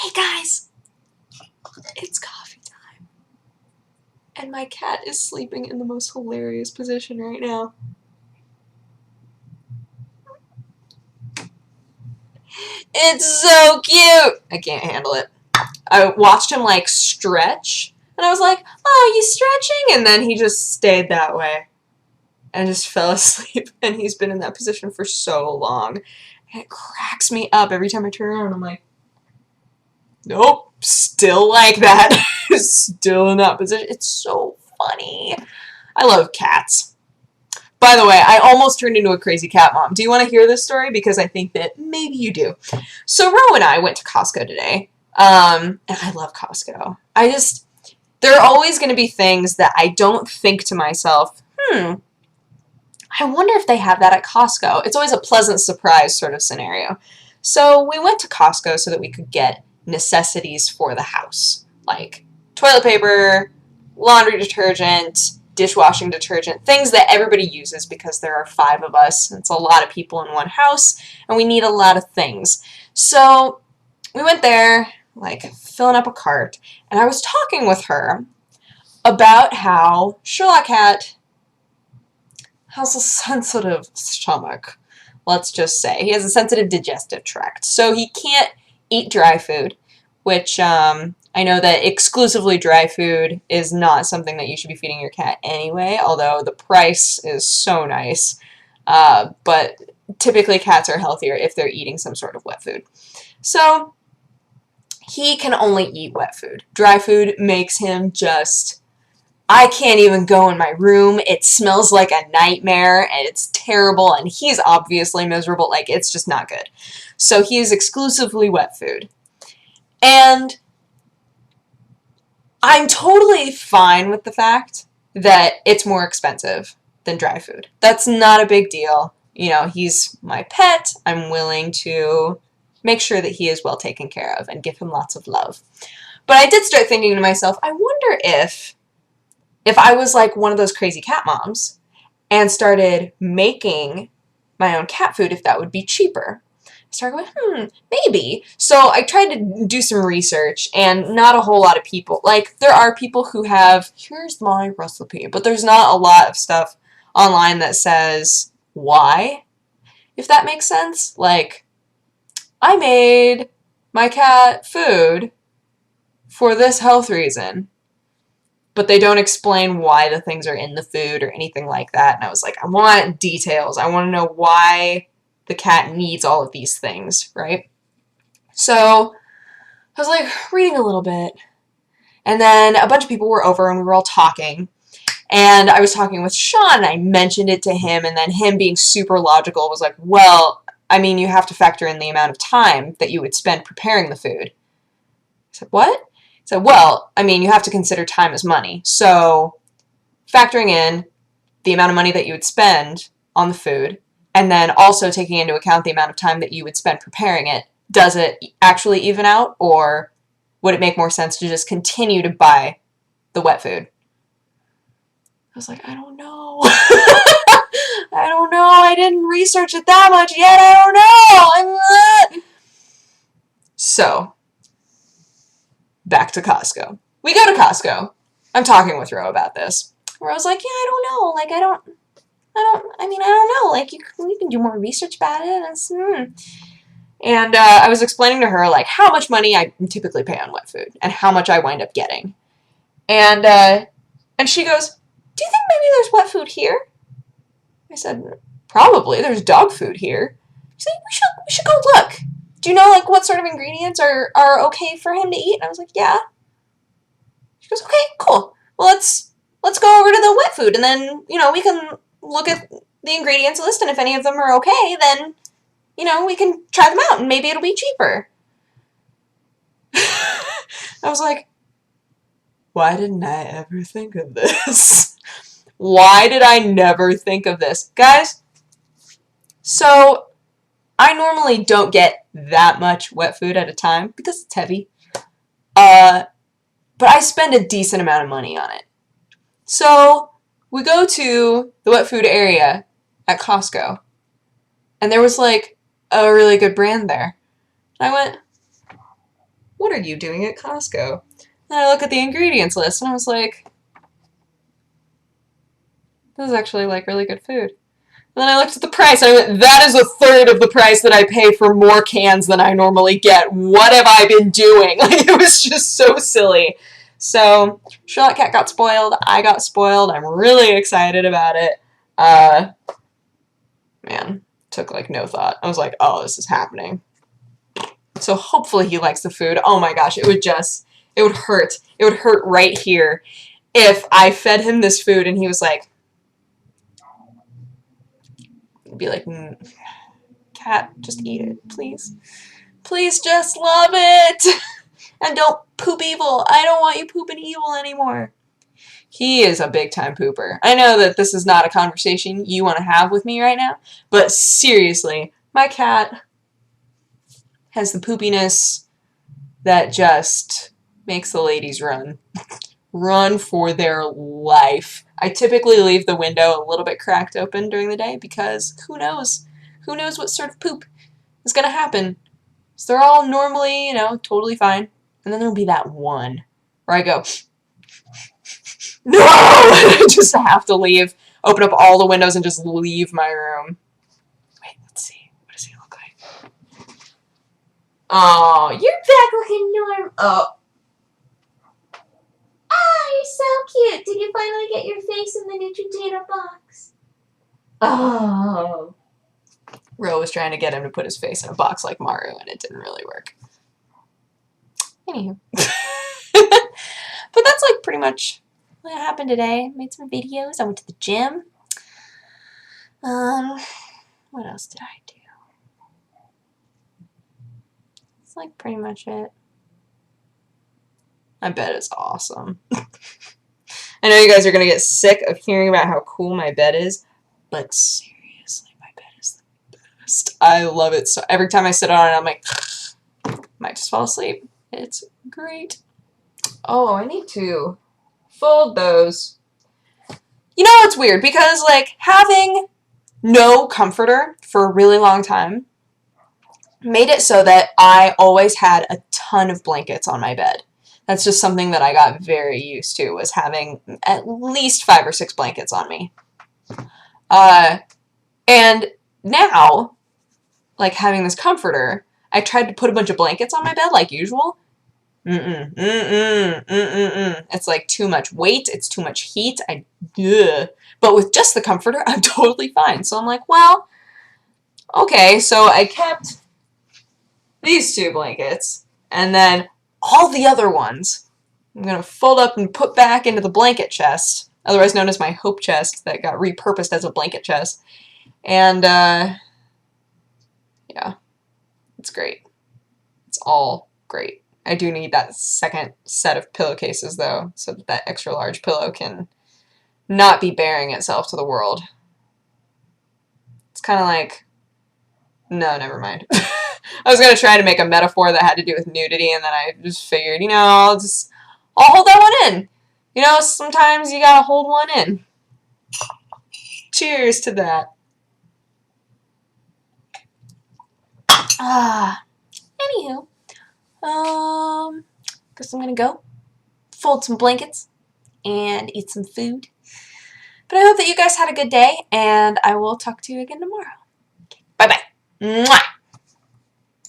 Hey guys, it's coffee time. And my cat is sleeping in the most hilarious position right now. It's so cute! I can't handle it. I watched him like stretch, and I was like, oh, you stretching? And then he just stayed that way and just fell asleep. And he's been in that position for so long. And it cracks me up every time I turn around. I'm like, nope, still like that. Still in that position. It's so funny. I love cats. By the way, I almost turned into a crazy cat mom. Do you want to hear this story? Because I think that maybe you do. So Ro and I went to Costco today. And I love Costco. There are always going to be things that I don't think to myself, I wonder if they have that at Costco. It's always a pleasant surprise sort of scenario. So we went to Costco so that we could get necessities for the house, like toilet paper, laundry detergent, dishwashing detergent, things that everybody uses because there are 5 of us. It's a lot of people in one house, and we need a lot of things. So we went there, like filling up a cart, and I was talking with her about how Sherlock Cat has a sensitive stomach, let's just say. He has a sensitive digestive tract, so he can't eat dry food, which I know that exclusively dry food is not something that you should be feeding your cat anyway, although the price is so nice. But typically cats are healthier if they're eating some sort of wet food. So he can only eat wet food. Dry food makes him just... I can't even go in my room. It smells like a nightmare, and it's terrible, and he's obviously miserable. Like, it's just not good. So he is exclusively wet food. And I'm totally fine with the fact that it's more expensive than dry food. That's not a big deal. You know, he's my pet. I'm willing to make sure that he is well taken care of and give him lots of love. But I did start thinking to myself, I wonder if I was like one of those crazy cat moms and started making my own cat food, if that would be cheaper. I started going, maybe. So I tried to do some research, and not a whole lot of people, like, there are people who have, here's my recipe, but there's not a lot of stuff online that says why, if that makes sense. Like, I made my cat food for this health reason, but they don't explain why the things are in the food or anything like that. And I was like, I want details. I want to know why the cat needs all of these things, right? So I was like reading a little bit, and then a bunch of people were over and we were all talking. And I was talking with Sean, and I mentioned it to him, and then him being super logical was like, well, I mean, you have to factor in the amount of time that you would spend preparing the food. I said, what? So, well, I mean, you have to consider time as money. So factoring in the amount of money that you would spend on the food, and then also taking into account the amount of time that you would spend preparing it, does it actually even out, or would it make more sense to just continue to buy the wet food? I was like, I don't know. I don't know. I didn't research it that much yet. I don't know. So, back to Costco. We go to Costco. I'm talking with Ro about this. Ro's like, yeah, I don't know. Like, I don't know. Like, you can do more research about it. And I was explaining to her, like, how much money I typically pay on wet food and how much I wind up getting. And she goes, do you think maybe there's wet food here? I said, probably. There's dog food here. She said, we should go look. Do you know, like, what sort of ingredients are okay for him to eat? And I was like, yeah. She goes, okay, cool. Well, let's go over to the wet food, and then, you know, we can look at the ingredients list, and if any of them are okay, then, you know, we can try them out, and maybe it'll be cheaper. I was like, why didn't I ever think of this? Why did I never think of this? Guys, so I normally don't get that much wet food at a time because it's heavy. But I spend a decent amount of money on it. So we go to the wet food area at Costco, and there was like a really good brand there. And I went, what are you doing at Costco? And I look at the ingredients list and I was like, this is actually like really good food. And then I looked at the price and I went, that is a third of the price that I pay for more cans than I normally get. What have I been doing? Like, it was just so silly. So Charlotte Cat got spoiled. I got spoiled. I'm really excited about it. Man, took like no thought. I was like, oh, this is happening. So hopefully he likes the food. Oh my gosh, it would hurt. It would hurt right here if I fed him this food and he was like, be like, cat, just eat it, please. Please just love it. And don't poop evil. I don't want you pooping evil anymore. He is a big time pooper. I know that this is not a conversation you want to have with me right now, but seriously, my cat has the poopiness that just makes the ladies run. Run for their life. I typically leave the window a little bit cracked open during the day because who knows? Who knows what sort of poop is going to happen? So they're all normally, totally fine. And then there'll be that one where I go, no! I just have to leave, open up all the windows and just leave my room. Wait, let's see. What does he look like? Oh, you're back looking normal. Oh, you're so cute. Did you finally get your face in the Neutrogena box? Oh. Ro was trying to get him to put his face in a box like Maru, and it didn't really work. Anywho. But that's like pretty much what happened today. Made some videos. I went to the gym. What else did I do? It's like pretty much it. My bed is awesome. I know you guys are going to get sick of hearing about how cool my bed is, but seriously, my bed is the best. I love it. So every time I sit on it, I'm like, might just fall asleep. It's great. Oh, I need to fold those. You know, it's weird because, like, having no comforter for a really long time made it so that I always had a ton of blankets on my bed. That's just something that I got very used to, was having at least 5 or 6 blankets on me. And now, like, having this comforter, I tried to put a bunch of blankets on my bed like usual. It's like too much weight. It's too much heat. But with just the comforter, I'm totally fine. So I'm like, well, okay. So I kept these 2 blankets, and then all the other ones I'm going to fold up and put back into the blanket chest, otherwise known as my hope chest that got repurposed as a blanket chest. And, yeah, it's great. It's all great. I do need that second set of pillowcases, though, so that that extra large pillow can not be bearing itself to the world. It's kind of like, no, never mind. I was going to try to make a metaphor that had to do with nudity, and then I just figured, I'll hold that one in. Sometimes you gotta hold one in. Cheers to that. Anywho, guess I'm gonna go fold some blankets and eat some food. But I hope that you guys had a good day, and I will talk to you again tomorrow. Bye-bye. Mwah!